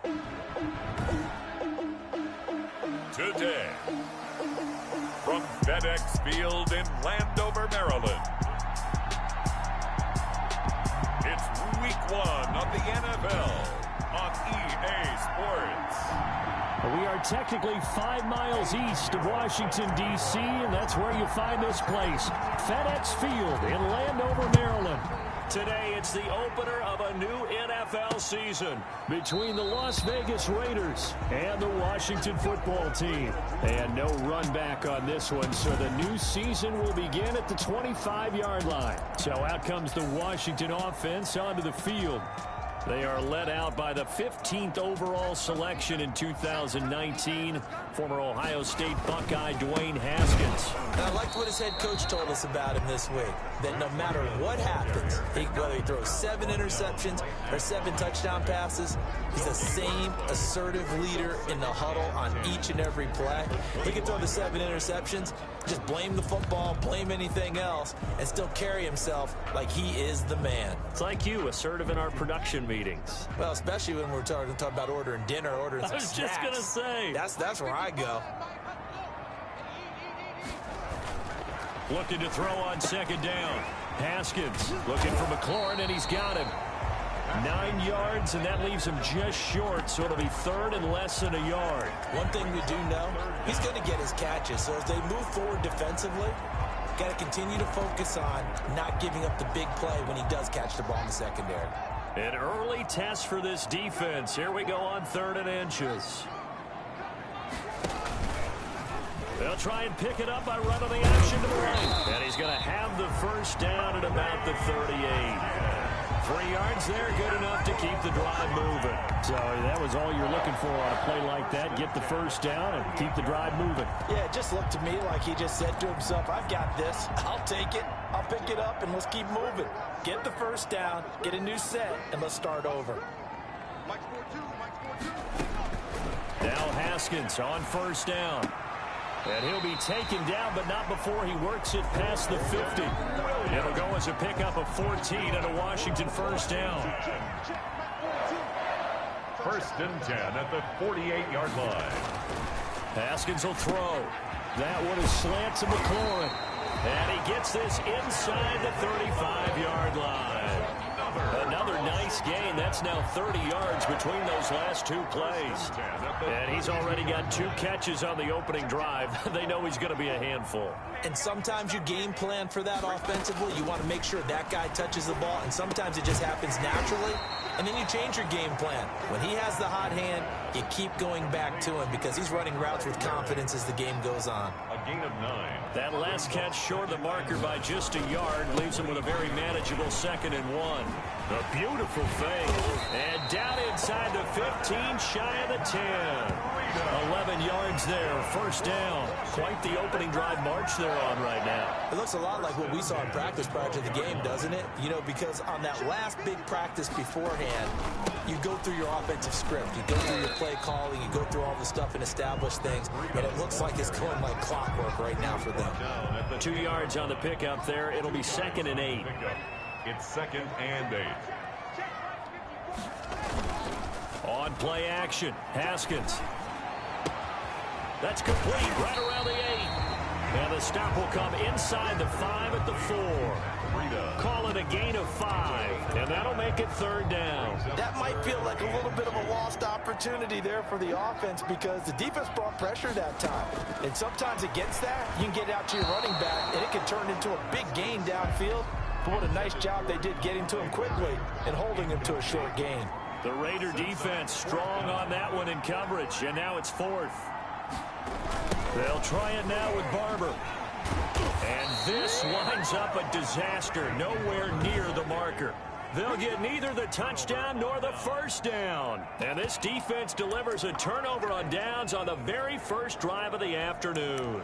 Today, from FedEx Field in Landover, Maryland, it's Week 1 of the NFL on EA Sports. We are technically 5 miles east of Washington, D.C., and that's where you find this place, FedEx Field in Landover, Maryland. Today, it's the opener of a new NFL season between the Las Vegas Raiders and the Washington football team. And no run back on this one, so the new season will begin at the 25-yard line. So out comes the Washington offense onto the field. They are led out by the 15th overall selection in 2019, former Ohio State Buckeye Dwayne Haskins. And I liked what his head coach told us about him this week, that no matter what happens, whether he throws 7 interceptions or 7 touchdown passes, he's the same assertive leader in the huddle on each and every play. He can throw the 7 interceptions, just blame the football, blame anything else, and still carry himself like he is the man. It's like you, assertive in our production meetings. Well, especially when we're talking about ordering dinner, ordering some snacks. I was just going to say. That's where I go. Looking to throw on second down. Haskins looking for McLaurin, and he's got him. 9 yards, and that leaves him just short, so it'll be third and less than a yard. One thing we do know, he's going to get his catches, so as they move forward defensively, got to continue to focus on not giving up the big play when he does catch the ball in the secondary. An early test for this defense. Here we go on 3rd and inches. They'll try and pick it up by running the action to the right. And he's going to have the first down at about the 38. 3 yards there, good enough to keep the drive moving. So that was all you're looking for on a play like that. Get the first down and keep the drive moving. Yeah, it just looked to me like he just said to himself, I've got this. I'll take it. I'll pick it up, and let's keep moving. Get the first down, get a new set, and let's start over. Now Haskins on first down. And he'll be taken down, but not before he works it past the 50. It'll go as a pickup of 14 and a Washington first down. 1st and 10 at the 48-yard line. Haskins will throw. That one is slant to McLaurin. And he gets this inside the 35-yard line. Another nice gain. That's now 30 yards between those last 2 plays. And he's already got 2 catches on the opening drive. They know he's going to be a handful. And sometimes you game plan for that offensively. You want to make sure that guy touches the ball, and sometimes it just happens naturally. And then you change your game plan. When he has the hot hand, you keep going back to him because he's running routes with confidence as the game goes on. A gain of 9. That last catch short of the marker by just a yard leaves him with a very manageable 2nd and 1. A beautiful fake. And down inside the 15, shy of the 10. 11 yards there, first down. Quite the opening drive march they're on right now. It looks a lot like what we saw in practice prior to the game, doesn't it? You know, because on that last big practice beforehand, you go through your offensive script. You go through your play calling. You go through all the stuff and establish things. And it looks like it's going like clockwork right now for them. 2 yards on the pickup there. It'll be 2nd and 8. It's 2nd and 8. On play action, Haskins. That's complete right around the 8. And the stop will come inside the 5 at the 4. Call it a gain of 5, and that'll make it 3rd down. That might feel like a little bit of a lost opportunity there for the offense because the defense brought pressure that time. And sometimes against that, you can get out to your running back, and it can turn into a big gain downfield. But what a nice job they did getting to him quickly and holding him to a short gain. The Raider defense strong on that one in coverage, and now it's 4th. They'll try it now with Barber. And this winds up a disaster, nowhere near the marker. They'll get neither the touchdown nor the first down. And this defense delivers a turnover on downs on the very first drive of the afternoon.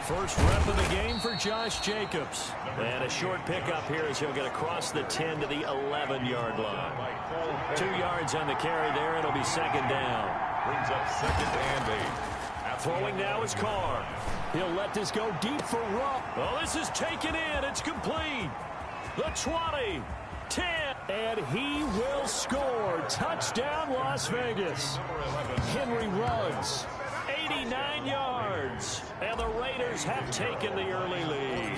First rep of the game for Josh Jacobs. And a short pickup here as he'll get across the 10 to the 11-yard line. 2 yards on the carry there. It'll be second down. Brings up second and 8. Throwing now is Carr. He'll let this go deep for Rupp. Oh, this is taken in. It's complete. The 20, 10, and he will score. Touchdown, Las Vegas. Henry runs 89 yards, and the Raiders have taken the early lead.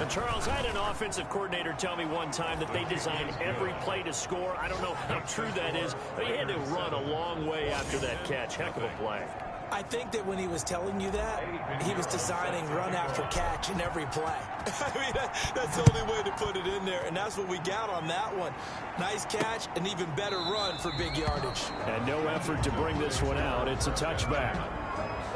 And Charles, I had an offensive coordinator tell me one time that they design every play to score. I don't know how true that is, but he had to run a long way after that catch. Heck of a play. I think that when he was telling you that, he was designing run after catch in every play. I mean, that's the only way to put it in there, and that's what we got on that one. Nice catch, an even better run for big yardage. And no effort to bring this one out. It's a touchback.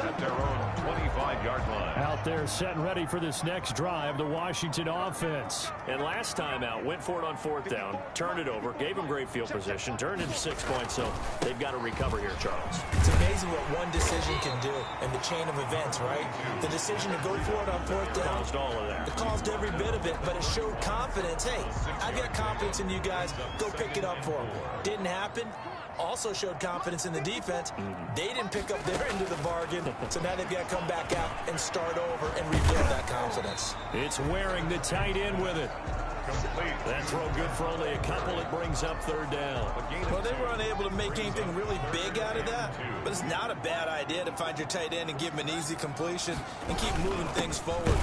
At their own 25-yard line. Out there set and ready for this next drive, the Washington offense. And last time out, went for it on 4th down, turned it over, gave them great field position, turned into 6 points, so they've got to recover here, Charles. It's amazing what one decision can do in the chain of events, right? The decision to go for it on 4th down. Caused all of that. It caused every bit of it, but it showed confidence. Hey, I've got confidence in you guys. Go pick it up for them. Didn't happen. Also showed confidence in the defense. They didn't pick up their end of the bargain, so now they've got to come back out and start over and rebuild that confidence. It's Waring, the tight end, with it. Complete. That throw good for only a couple. It brings up 3rd down. Well, they were unable to make anything really big out of that, but it's not a bad idea to find your tight end and give him an easy completion and keep moving things forward.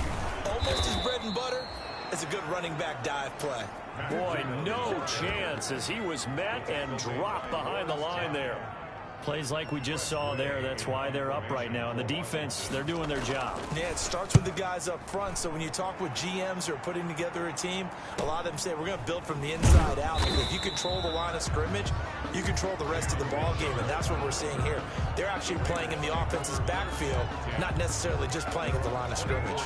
Almost his bread and butter is a good running back dive play. Boy, no chance as he was met and dropped behind the line there. Plays like we just saw there. That's why they're up right now. And the defense, they're doing their job. Yeah, it starts with the guys up front. So when you talk with GMs who are putting together a team, a lot of them say we're going to build from the inside out. If you control the line of scrimmage, you control the rest of the ball game, and that's what we're seeing here. They're actually playing in the offense's backfield, not necessarily just playing at the line of scrimmage.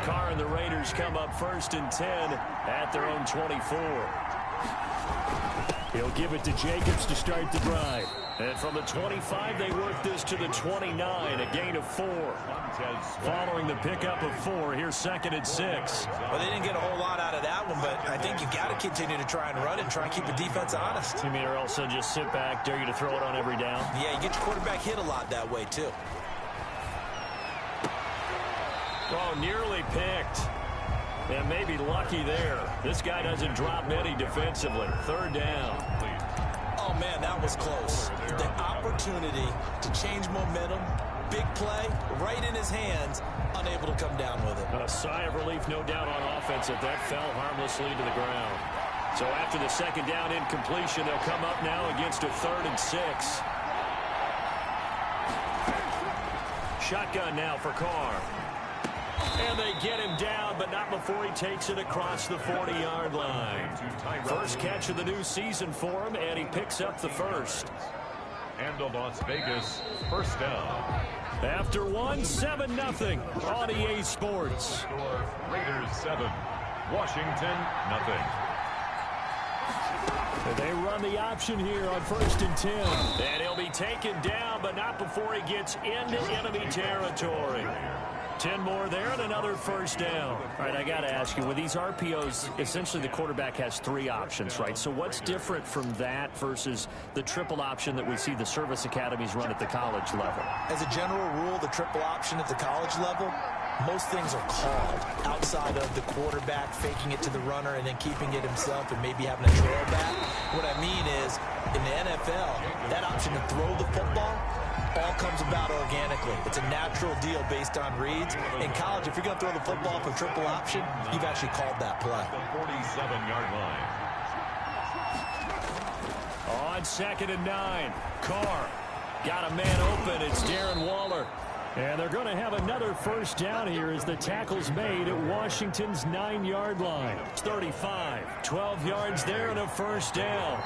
Carr and the Raiders come up 1st and 10 at their own 24. He'll give it to Jacobs to start the drive. And from the 25, they work this to the 29, a gain of 4. Following the pickup of 4, here's 2nd and 6. Well, they didn't get a whole lot out of that one, but I think you got to continue to try and run and try and keep the defense honest. You mean, or else they'll just sit back, dare you to throw it on every down? Yeah, you get your quarterback hit a lot that way, too. Oh, nearly picked. And maybe lucky there. This guy doesn't drop many defensively. 3rd down. Oh, man, that was close. The opportunity to change momentum, big play, right in his hands, unable to come down with it. A sigh of relief, no doubt, on offense if that fell harmlessly to the ground. So after the 2nd down incompletion, they'll come up now against a 3rd and 6. Shotgun now for Carr. And they get him down, but not before he takes it across the 40-yard line. First catch of the new season for him, and he picks up the first. And a Las Vegas 1st down. After 7-0 on EA Sports. Score Raiders 7, Washington nothing. They run the option here on 1st and 10. And he'll be taken down, but not before he gets into enemy territory. 10 more there and another 1st down. All right, I got to ask you, with these RPOs, essentially the quarterback has 3 options, right? So what's different from that versus the triple option that we see the service academies run at the college level? As a general rule, the triple option at the college level, most things are called outside of the quarterback faking it to the runner and then keeping it himself and maybe having a trail back. What I mean is, in the NFL, that option to throw the football all comes about organically. It's a natural deal based on reads. In college, if you're going to throw the football for triple option, you've actually called that play. The 47-yard line. On 2nd and 9, Carr got a man open. It's Darren Waller. And they're going to have another 1st down here as the tackle's made at Washington's 9-yard line. It's 35, 12 yards there and a 1st down.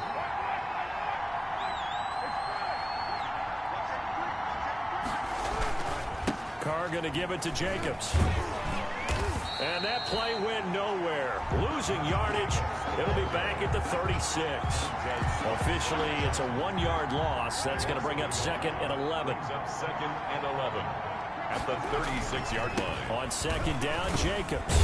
Carr going to give it to Jacobs. And that play went nowhere. Losing yardage. It'll be back at the 36. Officially, it's a 1-yard loss. That's going to bring up 2nd and 11. Brings up 2nd and 11. at the 36-yard line. On second down, Jacobs.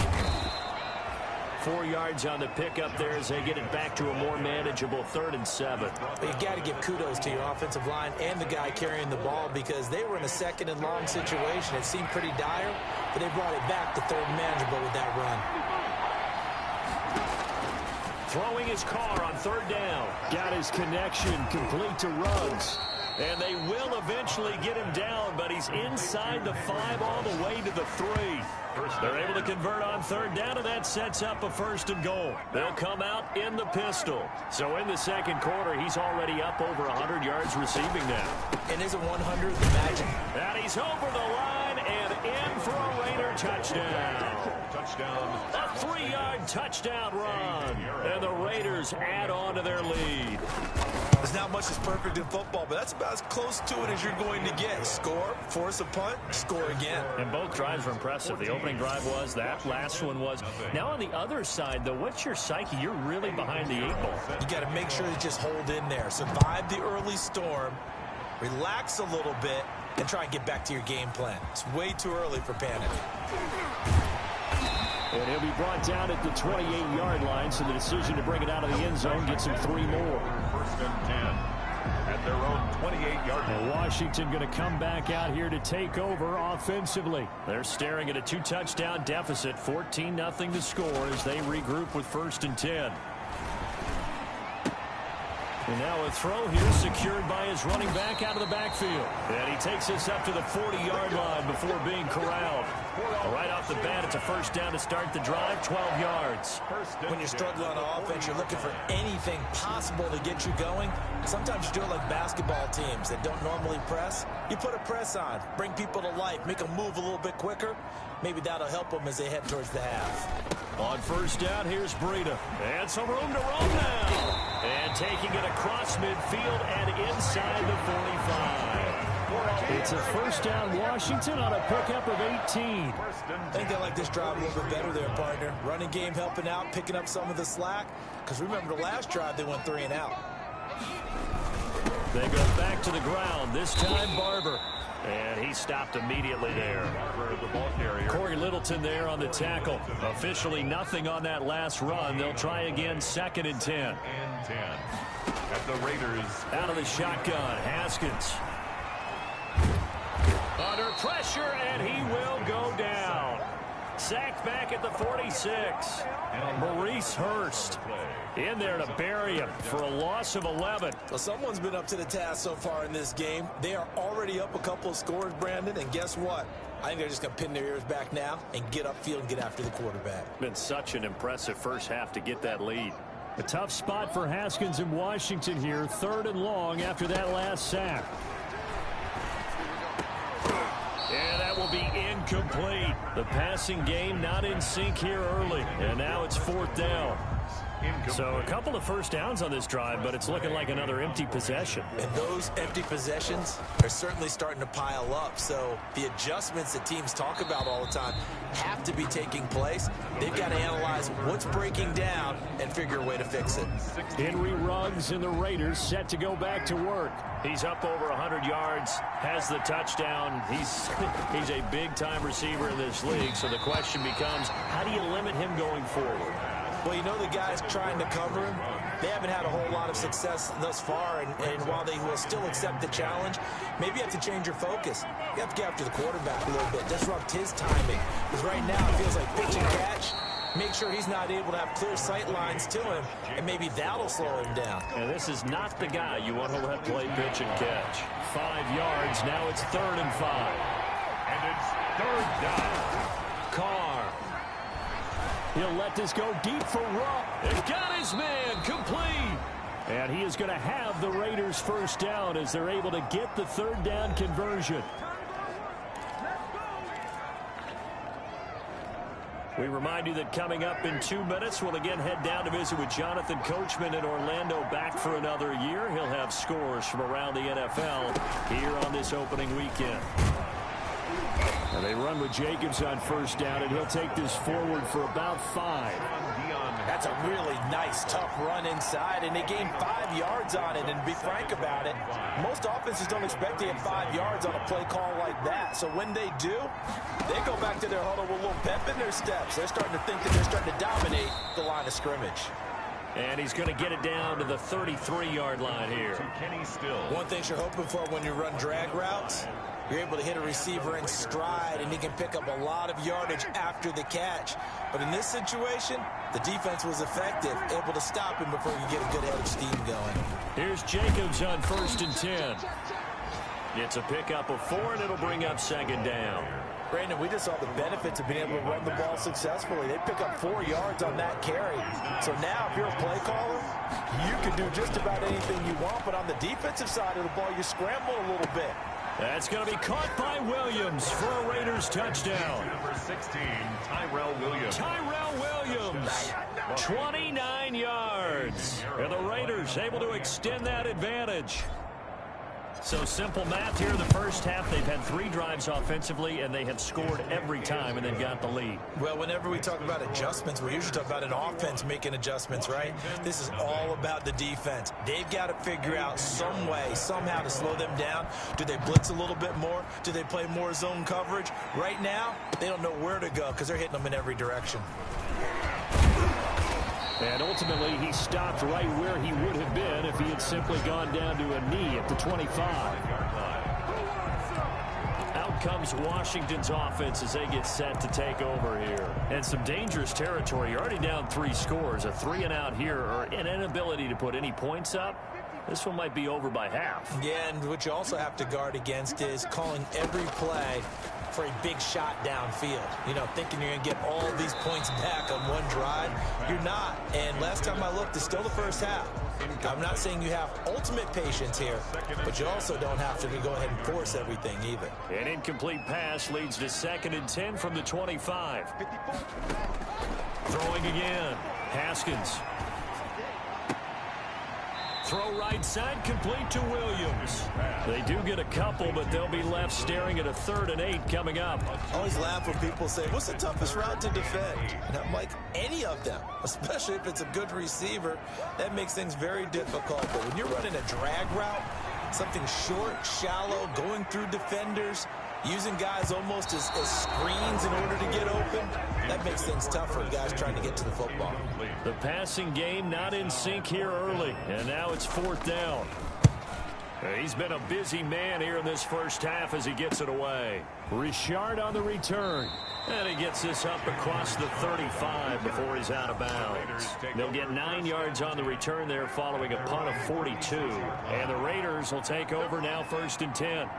4 yards on the pickup there as they get it back to a more manageable 3rd and 7. You got to give kudos to your offensive line and the guy carrying the ball because they were in a 2nd and long situation. It seemed pretty dire, but they brought it back to 3rd and manageable with that run. Throwing his car on 3rd down. Got his connection complete to Ruggs. And they will eventually get him down, but he's inside the 5 all the way to the 3. They're able to convert on 3rd down, and that sets up a 1st and goal. They'll come out in the pistol. So in the 2nd quarter, he's already up over 100 yards receiving now. And is a 100 the magic? And he's over the line and in for a Raider touchdown. A 3-yard touchdown run. And the Raiders add on to their lead. There's not much that's perfect in football, but that's about as close to it as you're going to get. Score, force a punt, score again. And both drives were impressive. The opening drive was, that last one was. Now on the other side, though, what's your psyche? You're really behind the 8 ball. You got to make sure to just hold in there. Survive the early storm, relax a little bit, and try and get back to your game plan. It's way too early for panic. And he'll be brought down at the 28-yard line, so the decision to bring it out of the end zone gets him 3 more. 1st and 10 at their own 28-yard line. And Washington going to come back out here to take over offensively. They're staring at a 2-touchdown deficit, 14-0 to score as they regroup with 1st and 10. And now a throw here secured by his running back out of the backfield. And he takes this up to the 40-yard line before being corralled. Right off the bat, it's a 1st down to start the drive, 12 yards. When you're struggling on offense, you're looking for anything possible to get you going. Sometimes you do it like basketball teams that don't normally press. You put a press on, bring people to life, make them move a little bit quicker. Maybe that'll help them as they head towards the half. On 1st down, here's Breida. And some room to roam now. And taking it across midfield and inside the 45. It's a 1st down Washington on a pickup of 18. I think they like this drive a little bit better there, partner. Running game helping out, picking up some of the slack. Because remember the last drive, they went 3 and out. They go back to the ground, this time Barber. And he stopped immediately there. Corey Littleton there on the tackle. Officially nothing on that last run. They'll try again, 2nd and 10. And 10 at the Raiders. Out of the shotgun, Haskins. Under pressure, and he will go down. Sacked back at the 46. Maurice Hurst in there to bury him for a loss of 11. Well, someone's been up to the task so far in this game. They are already up a couple of scores, Brandon, and guess what? I think they're just going to pin their ears back now and get upfield and get after the quarterback. Been such an impressive first half to get that lead. A tough spot for Haskins in Washington here, 3rd and long after that last sack. And that will be incomplete. The passing game not in sync here early. And now it's 4th down. So a couple of 1st downs on this drive, but it's looking like another empty possession. And those empty possessions are certainly starting to pile up. So the adjustments that teams talk about all the time have to be taking place. They've got to analyze what's breaking down and figure a way to fix it. Henry Ruggs and the Raiders set to go back to work. He's up over 100 yards, has the touchdown. He's a big-time receiver in this league, so the question becomes, how do you limit him going forward? Well, you know the guys trying to cover him, they haven't had a whole lot of success thus far, and while they will still accept the challenge, maybe you have to change your focus. You have to get after the quarterback a little bit, disrupt his timing. Because right now it feels like pitch and catch. Make sure he's not able to have clear sight lines to him, and maybe that'll slow him down. And this is not the guy you want to let play pitch and catch. 5 yards, now it's 3rd and 5. And it's 3rd down. Carr. He'll let this go deep for Rupp. It got his man complete. And he is going to have the Raiders 1st down as they're able to get the 3rd down conversion. We remind you that coming up in 2 minutes, we'll again head down to visit with Jonathan Coachman in Orlando, back for another year. He'll have scores from around the NFL here on this opening weekend. And they run with Jacobs on 1st down, and he'll take this forward for about 5. That's a really nice, tough run inside, and they gained 5 yards on it. And to be frank about it, most offenses don't expect to get 5 yards on a play call like that. So when they do, they go back to their huddle with a little pep in their steps. They're starting to think that they're starting to dominate the line of scrimmage. And he's going to get it down to the 33-yard line here. One thing you're hoping for when you run drag routes, you're able to hit a receiver in stride, and he can pick up a lot of yardage after the catch. But in this situation, the defense was effective, able to stop him before you get a good head of steam going. Here's Jacobs on 1st and 10. It's a pickup of 4, and it'll bring up 2nd down. Brandon, we just saw the benefits of being able to run the ball successfully. They pick up 4 yards on that carry. So now, if you're a play caller, you can do just about anything you want. But on the defensive side of the ball, you scramble a little bit. That's going to be caught by Williams for a Raiders touchdown. Number 16, Tyrell Williams. Tyrell Williams, 29 yards. And the Raiders able to extend that advantage. So simple math here in the first half. They've had 3 drives offensively, and they have scored every time, and they've got the lead. Well, whenever we talk about adjustments, we usually talk about an offense making adjustments, right? This is all about the defense. They've got to figure out some way, somehow to slow them down. Do they blitz a little bit more? Do they play more zone coverage? Right now, they don't know where to go because they're hitting them in every direction. And ultimately, he stopped right where he would have been if he had simply gone down to a knee at the 25. Out comes Washington's offense as they get set to take over here. And some dangerous territory. You're already down 3 scores. A 3-and-out here, or an inability to put any points up. This one might be over by half. Yeah, and what you also have to guard against is calling every play for a big shot downfield. You know, thinking you're going to get all these points back on one drive. You're not. And last time I looked, it's still the first half. I'm not saying you have ultimate patience here, but you also don't have to go ahead and force everything either. An incomplete pass leads to 2nd and 10 from the 25. Throwing again. Haskins. Throw right side, complete to Williams. They do get a couple, but they'll be left staring at a 3rd and 8 coming up. I always laugh when people say, what's the toughest route to defend? And I'm like, any of them, especially if it's a good receiver. That makes things very difficult. But when you're running a drag route, something short, shallow, going through defenders, using guys almost as screens in order to get open, that makes things tough for guys trying to get to the football. The passing game not in sync here early, and now it's 4th down. He's been a busy man here in this first half as he gets it away. Richard on the return. And he gets this up across the 35 before he's out of bounds. They'll get 9 yards on the return there following a punt of 42. And the Raiders will take over now 1st and 10.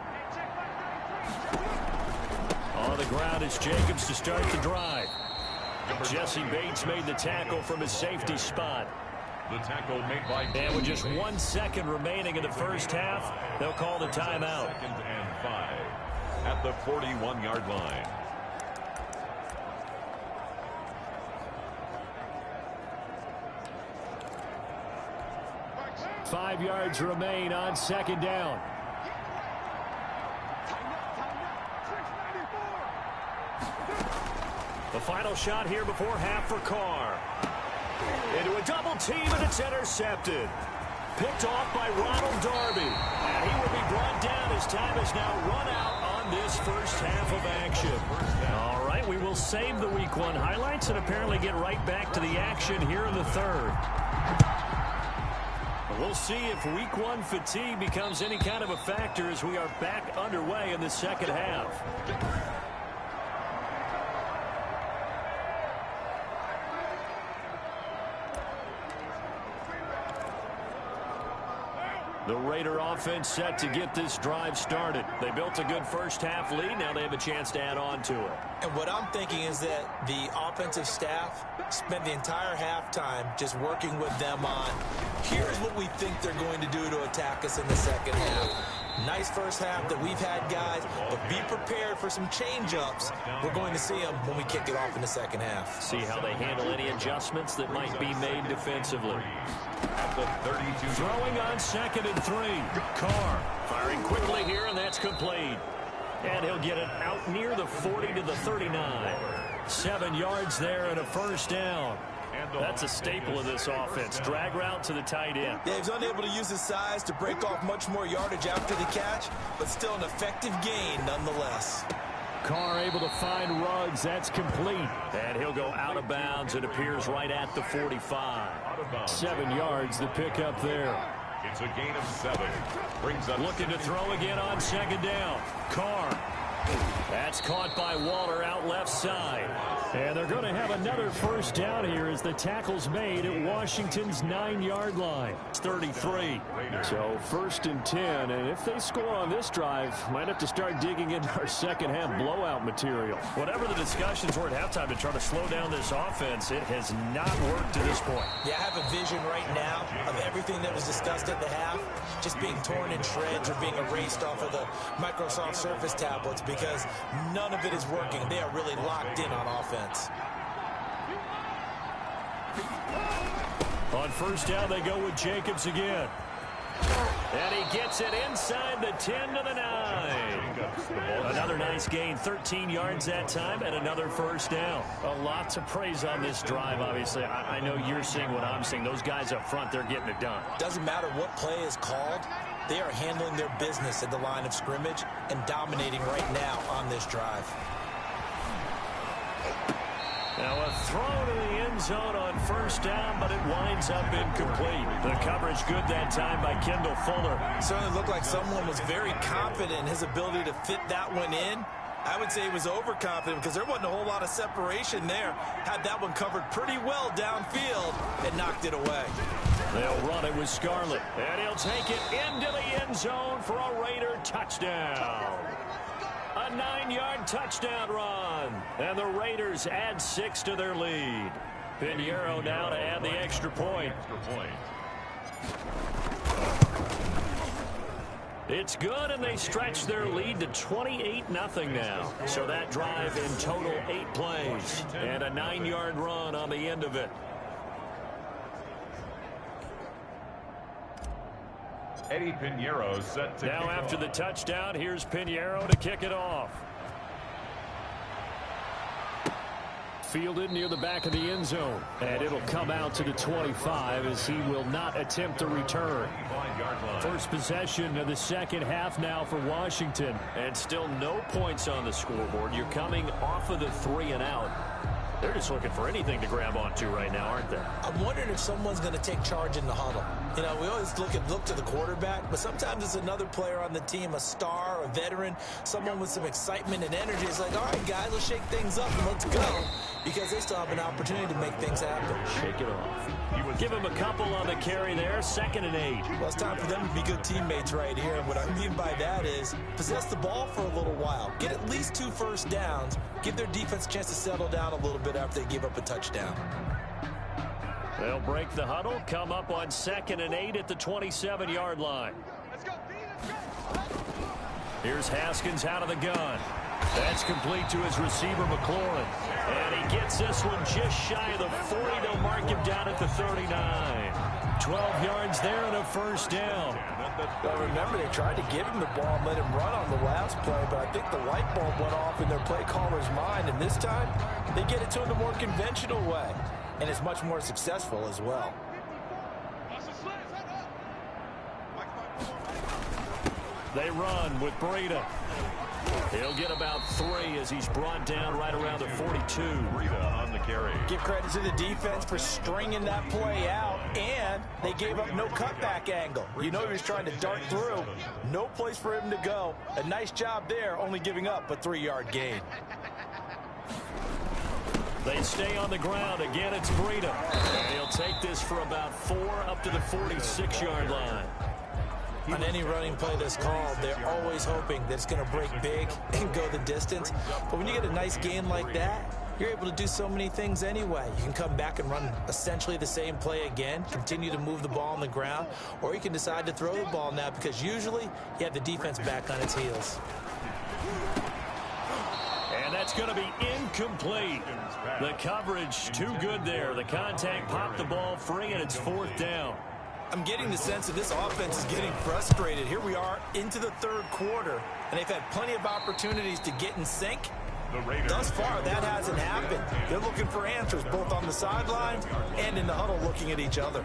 On the ground is Jacobs to start the drive. Jesse Bates made the tackle from his safety spot. The tackle made by... And with just 1 second remaining in the first half, they'll call the timeout. 2nd and 5 at the 41-yard line. Five yards remain on 2nd down. The final shot here before half for Carr. Into a double team, and it's intercepted. Picked off by Ronald Darby. And he will be brought down as time has now run out on this first half of action. All right, we will save the Week 1 highlights and apparently get right back to the action here in the 3rd. We'll see if Week 1 fatigue becomes any kind of a factor as we are back underway in the 2nd half. The Raider offense set to get this drive started. They built a good first half lead. Now they have a chance to add on to it. And what I'm thinking is that the offensive staff spent the entire halftime just working with them on, here's what we think they're going to do to attack us in the 2nd half. Nice first half that we've had, guys, but be prepared for some change-ups. We're going to see them when we kick it off in the 2nd half. See how they handle any adjustments that might be made defensively. At the 32. Throwing on 2nd and 3. Carr firing quickly here, and that's complete. And he'll get it out near the 40 to the 39. 7 yards there and a first down. That's a staple of this offense. Drag route to the tight end. Yeah, he's unable to use his size to break off much more yardage after the catch, but still an effective gain nonetheless. Carr able to find Ruggs. That's complete. And he'll go out of bounds. It appears right at the 45. 7 yards, the pickup there. It's a gain of 7. Brings up looking to throw again on second down. Carr. That's caught by Waller out left side. And they're going to have another first down here as the tackle's made at Washington's 9-yard line. It's 33. So 1st and 10. And if they score on this drive, might have to start digging into our second half blowout material. Whatever the discussions were at halftime to try to slow down this offense, it has not worked to this point. Yeah, I have a vision right now of everything that was discussed at the half just being torn in shreds or being erased off of the Microsoft Surface tablets because none of it is working. They are really locked in on offense. On first down, they go with Jacobs again. And he gets it inside the 10 to the 9. Another nice gain, 13 yards that time, and another first down. A lot to praise on this drive, obviously. I know you're seeing what I'm seeing. Those guys up front, they're getting it done. Doesn't matter what play is called. They are handling their business at the line of scrimmage and dominating right now on this drive. Now a throw to the end zone on first down, but it winds up incomplete. The coverage good that time by Kendall Fuller. Certainly looked like someone was very confident in his ability to fit that one in. I would say he was overconfident because there wasn't a whole lot of separation there. Had that one covered pretty well downfield and knocked it away. They'll run it with Scarlett, and he'll take it into the end zone for a Raider touchdown. A 9-yard touchdown run, and the Raiders add 6 to their lead. Pinheiro now to add the extra point. It's good, and they stretch their lead to 28-0 now. So that drive in total 8 plays, and a 9-yard run on the end of it. Eddie Pinheiro set to now after the touchdown, here's Pinheiro to kick it off. Fielded near the back of the end zone, and it'll come out to the 25 as he will not attempt a return. First possession of the second half now for Washington, and still no points on the scoreboard. You're coming off of the 3 and out. They're just looking for anything to grab onto right now, aren't they? I'm wondering if someone's going to take charge in the huddle. You know, we always look to the quarterback, but sometimes it's another player on the team, a star, a veteran, someone with some excitement and energy. It's like, all right, guys, let's shake things up and let's go, because they still have an opportunity to make things happen. Shake it off. Give him a couple on the carry there, 2nd and 8. Well, it's time for them to be good teammates right here. And what I mean by that is possess the ball for a little while. Get at least 2 first downs. Give their defense a chance to settle down a little bit after they give up a touchdown. They'll break the huddle, come up on 2nd and 8 at the 27-yard line. Here's Haskins out of the gun. That's complete to his receiver, McLaurin. And he gets this one just shy of the 40. They'll mark him down at the 39. 12 yards there and a first down. Well, remember, they tried to give him the ball and let him run on the last play, but I think the light bulb went off in their play caller's mind, and this time they get it to him the more conventional way, and it's much more successful as well. They run with Breida. He'll get about 3 as he's brought down right around the 42. Breida on the carry. Give credit to the defense for stringing that play out, and they gave up no cutback angle. You know he was trying to dart through. No place for him to go. A nice job there, only giving up a 3-yard gain. They stay on the ground. Again, it's Breida. And he'll take this for about 4 up to the 46-yard line. On any running play that's called, they're always hoping that it's going to break big and go the distance. But when you get a nice gain like that, you're able to do so many things anyway. You can come back and run essentially the same play again, continue to move the ball on the ground, or you can decide to throw the ball now because usually you have the defense back on its heels. And that's going to be incomplete. The coverage too good there. The contact popped the ball free, and it's 4th down. I'm getting the sense that this offense is getting frustrated. Here we are into the 3rd quarter, and they've had plenty of opportunities to get in sync, Thus far, that hasn't happened. They're looking for answers both on the sideline and in the huddle looking at each other.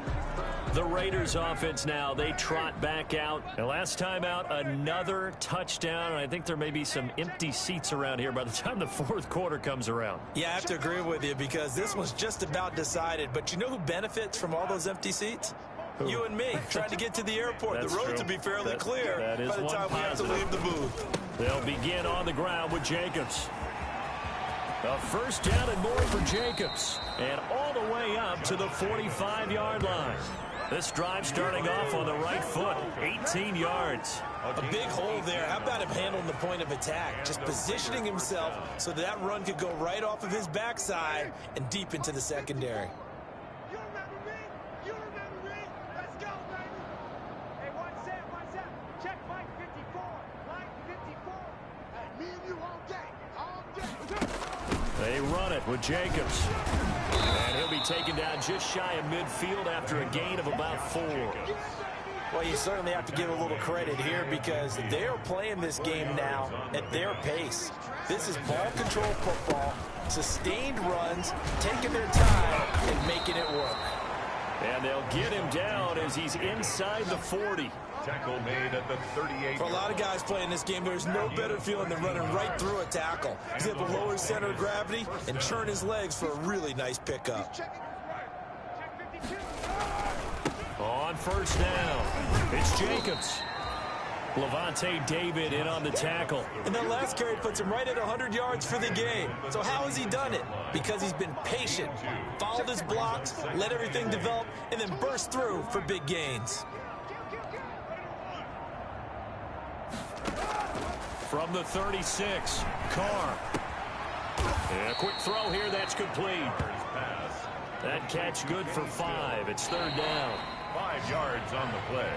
The Raiders offense now, they trot back out. And last time out, another touchdown. And I think there may be some empty seats around here by the time the fourth quarter comes around. Yeah, I have to agree with you because this one's just about decided. But you know who benefits from all those empty seats? Who? You and me, trying to get to the airport. The roads will be fairly clear by the time we have to leave the booth. They'll begin on the ground with Jacobs. A first down and more for Jacobs. And all the way up to the 45-yard line. This drive starting off on the right foot, 18 yards. A big hole there. How about him handling the point of attack? Just positioning himself so that run could go right off of his backside and deep into the secondary. You remember me? You remember me? Let's go, baby. Hey, what's up? Check Mike 54. Mike 54. Hey, me and you all day. They run it with Jacobs. And he'll be taken down just shy of midfield after a gain of about 4. Well, you certainly have to give a little credit here because they're playing this game now at their pace. This is ball control football, sustained runs, taking their time and making it work. And they'll get him down as he's inside the 40. Tackle made at the 38. For a lot of guys playing this game, there's no better feeling than running right through a tackle. He's able to lower his center of gravity and churn his legs for a really nice pickup. On first down, it's Jacobs. Levante David in on the tackle. And that last carry puts him right at 100 yards for the game. So how has he done it? Because he's been patient, followed his blocks, let everything develop, and then burst through for big gains. From the 36, Carr. And a quick throw here, that's complete. That catch good for 5. It's third down. 5 yards on the play.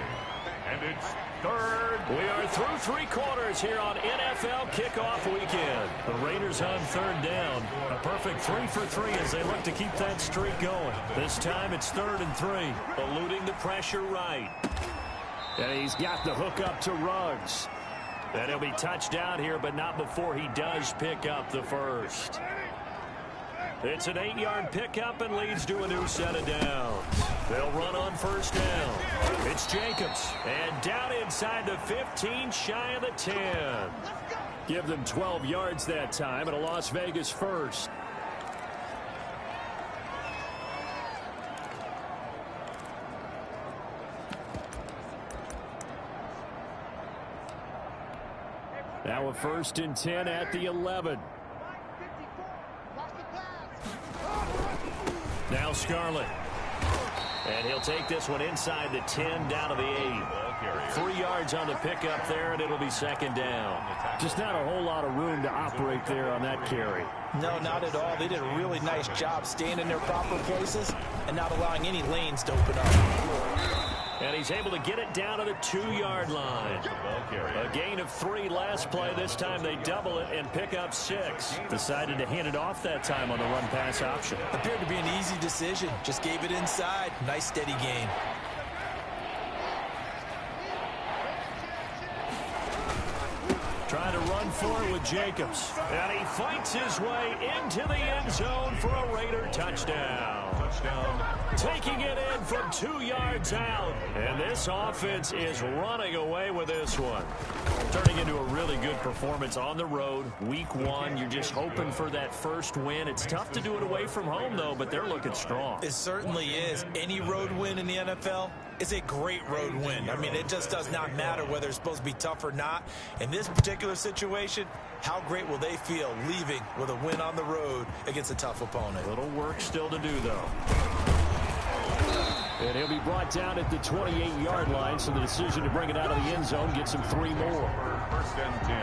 And it's third. We are through 3 quarters here on NFL Kickoff Weekend. The Raiders on third down. A perfect 3 for 3 as they look to keep that streak going. This time it's 3rd and 3. Eluding the pressure right. And he's got the hook up to Ruggs. And he'll be touched down here, but not before he does pick up the first. It's an 8-yard pickup and leads to a new set of downs. They'll run on first down. It's Jacobs. And down inside the 15, shy of the 10. Give them 12 yards that time and a Las Vegas first. Now a 1st and 10 at the 11. Now Scarlett. And he'll take this one inside the 10 down to the 8. 3 yards on the pickup there, and it'll be 2nd down. Just not a whole lot of room to operate there on that carry. No, not at all. They did a really nice job staying in their proper places and not allowing any lanes to open up. And he's able to get it down to the 2-yard line. A gain of 3 last play. This time they double it and pick up 6. Decided to hand it off that time on the run-pass option. Appeared to be an easy decision. Just gave it inside. Nice, steady gain. Trying to run for it with Jacobs. And he fights his way into the end zone for a Raider touchdown. Taking it in from 2 yards out. And this offense is running away with this one. Turning into a really good performance on the road. Week 1, you're just hoping for that first win. It's tough to do it away from home, though, but they're looking strong. It certainly is. Any road win in the NFL is a great road win. I mean, it just does not matter whether it's supposed to be tough or not. In this particular situation, how great will they feel leaving with a win on the road against a tough opponent? A little work still to do, though. And he'll be brought down at the 28-yard line, so the decision to bring it out of the end zone gets him 3 more. 1st and 10.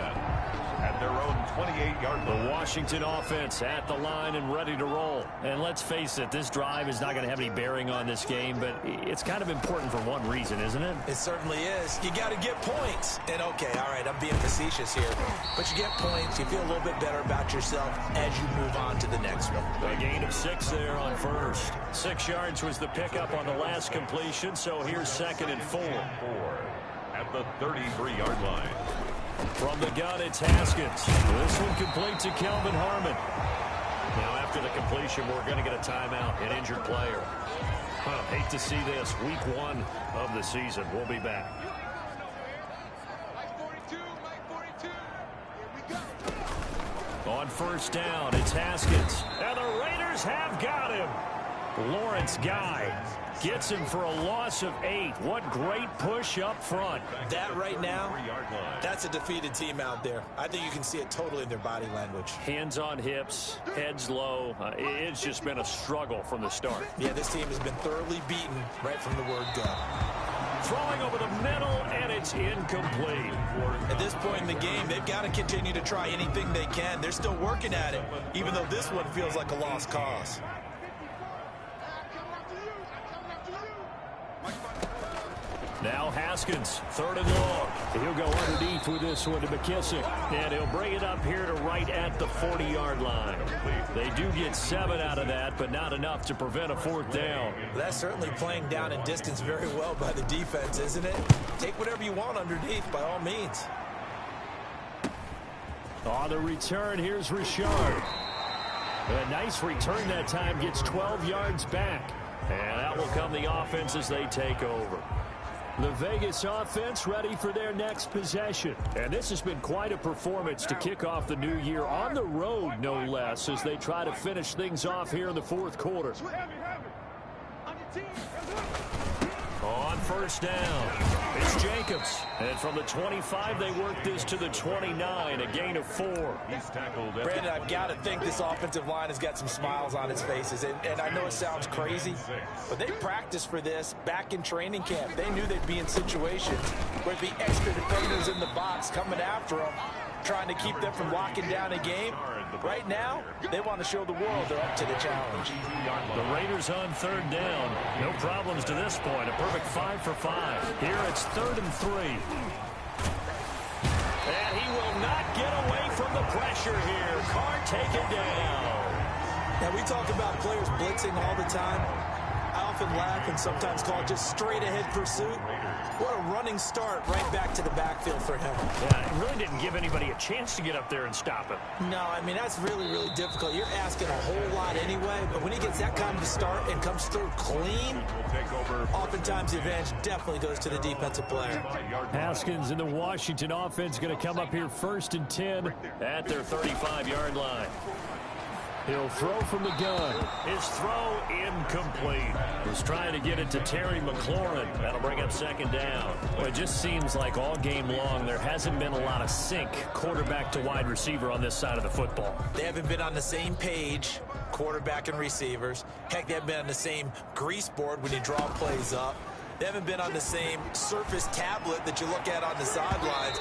At their own 28-yard line. The Washington offense at the line and ready to roll. And let's face it, this drive is not going to have any bearing on this game, but it's kind of important for one reason, isn't it? It certainly is. You got to get points. And okay, all right, I'm being facetious here, but you get points, you feel a little bit better about yourself as you move on to the next one. A gain of 6 there on first. 6 yards was the pickup on the last completion, so here's 2nd and 4. At the 33-yard line. From the gun, it's Haskins. This one complete to Kelvin Harmon. Now, after the completion, we're going to get a timeout, an injured player. Hate to see this. Week 1 of the season. We'll be back. On first down, it's Haskins. And the Raiders have got him. Lawrence Guy gets him for a loss of 8. What great push up front. That right now, that's a defeated team out there. I think you can see it totally in their body language. Hands on hips, heads low. It's just been a struggle from the start. Yeah, this team has been thoroughly beaten right from the word go. Throwing over the middle, and it's incomplete. At this point in the game, they've got to continue to try anything they can. They're still working at it, even though this one feels like a lost cause. Now Haskins, 3rd and long. He'll go underneath with this one to McKissick. And he'll bring it up here to right at the 40-yard line. They do get 7 out of that, but not enough to prevent a 4th down. That's certainly playing down and distance very well by the defense, isn't it? Take whatever you want underneath, by all means. On the return, here's Richard. A nice return that time, gets 12 yards back. And out will come the offense as they take over. The Vegas offense ready for their next possession. And this has been quite a performance to kick off the new year on the road, no less, as they try to finish things off here in the 4th quarter. On first down, it's Jacobs. And from the 25, they work this to the 29, a gain of 4. Brandon, I've got to think this offensive line has got some smiles on its faces. And I know it sounds crazy, but they practiced for this back in training camp. They knew they'd be in situations where there'd be extra defenders in the box coming after them, trying to keep them from locking down a game. Right now, they want to show the world they're up to the challenge. The Raiders on 3rd down. No problems to this point. A perfect 5 for 5. Here it's 3rd and 3. And he will not get away from the pressure here. Carr taken down. Now, we talk about players blitzing all the time. I often laugh and sometimes call it just straight-ahead pursuit. What a running start right back to the backfield for him. Yeah, it really didn't give anybody a chance to get up there and stop him. No, I mean, that's really, really difficult. You're asking a whole lot anyway, but when he gets that kind of a start and comes through clean, oftentimes the advantage definitely goes to the defensive player. Haskins and the Washington offense going to come up here 1st and 10 at their 35-yard line. He'll throw from the gun. His throw incomplete. He's trying to get it to Terry McLaurin. That'll bring up 2nd down. Well, it just seems like all game long there hasn't been a lot of sync quarterback to wide receiver on this side of the football. They haven't been on the same page, quarterback and receivers. Heck, they haven't been on the same grease board when you draw plays up. They haven't been on the same surface tablet that you look at on the sidelines.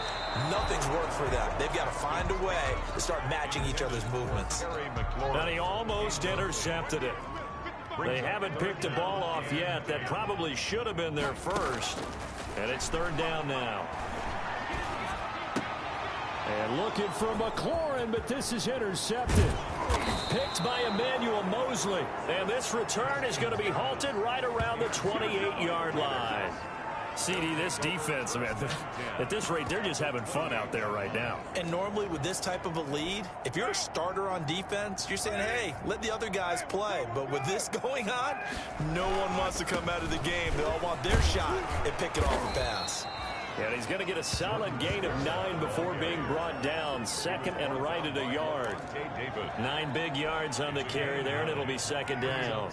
Nothing's worked for them. They've got to find a way to start matching each other's movements. And he almost intercepted it. They haven't picked a ball off yet. That probably should have been their first. And it's 3rd down now. And looking for McLaurin, but this is intercepted. Picked by Emmanuel Mosley. And this return is going to be halted right around the 28-yard line. CD, this defense, man, at this rate, they're just having fun out there right now. And normally with this type of a lead, if you're a starter on defense, you're saying, hey, let the other guys play. But with this going on, no one wants to come out of the game. They all want their shot and pick it off a pass. And he's going to get a solid gain of 9 before being brought down. 2nd and right at a yard. 9 big yards on the carry there, and it'll be 2nd down.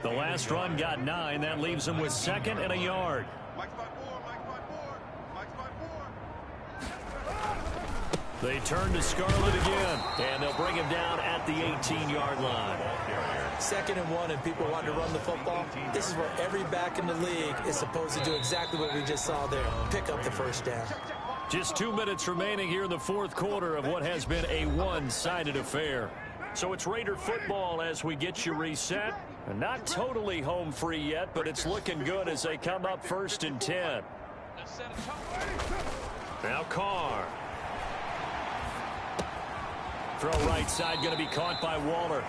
The last run got 9. That leaves him with 2nd and a yard. They turn to Scarlett again, and they'll bring him down at the 18-yard line. 2nd and 1, and people want to run the football. This is where every back in the league is supposed to do exactly what we just saw there. Pick up the 1st down. Just 2 minutes remaining here in the 4th quarter of what has been a one-sided affair. So it's Raider football as we get you reset. And not totally home free yet, but it's looking good as they come up 1st and 10. Now Carr. Throw right side, going to be caught by Waller.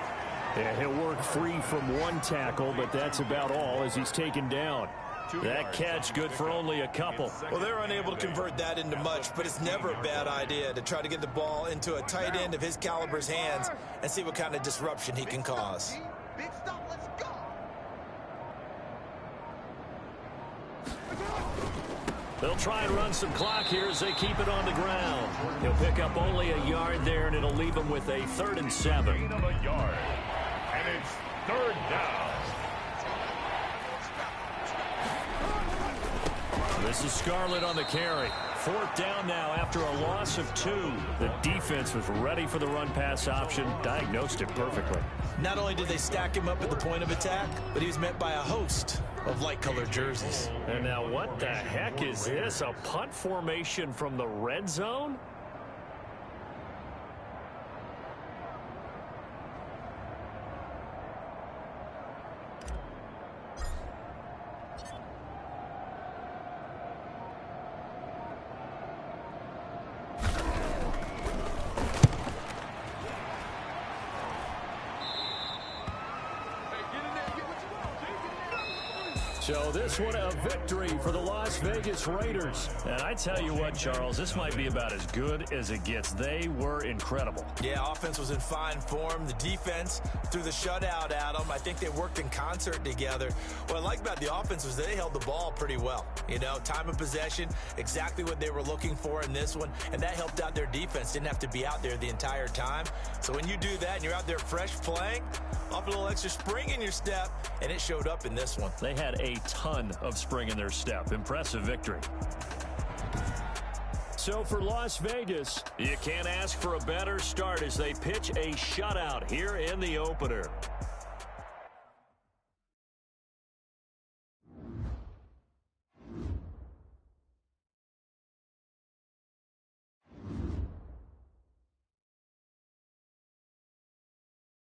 And he'll work free from one tackle, but that's about all as he's taken down. That catch good for only a couple. Well, they're unable to convert that into much, but it's never a bad idea to try to get the ball into a tight end of his caliber's hands and see what kind of disruption he can cause. Big stop, let's go. They'll try and run some clock here as they keep it on the ground. He'll pick up only a yard there, and it'll leave him with a 3rd and 7. Gain of a yard. And it's 3rd down. This is Scarlett on the carry. 4th down now after a loss of 2. The defense was ready for the run-pass option, diagnosed it perfectly. Not only did they stack him up at the point of attack, but he was met by a host of light-colored jerseys. And now what the heck is this? A punt formation from the red zone? So this one a victory for the Las Vegas Raiders. And I tell you what, Charles, this might be about as good as it gets. They were incredible. Yeah, offense was in fine form. The defense threw the shutout at them. I think they worked in concert together. What I like about the offense was they held the ball pretty well. You know, time of possession, exactly what they were looking for in this one. And that helped out their defense. Didn't have to be out there the entire time. So when you do that and you're out there fresh playing, off a little extra spring in your step, and it showed up in this one. They had a ton of spring in their step. Impressive victory. So for Las Vegas, you can't ask for a better start as they pitch a shutout here in the opener.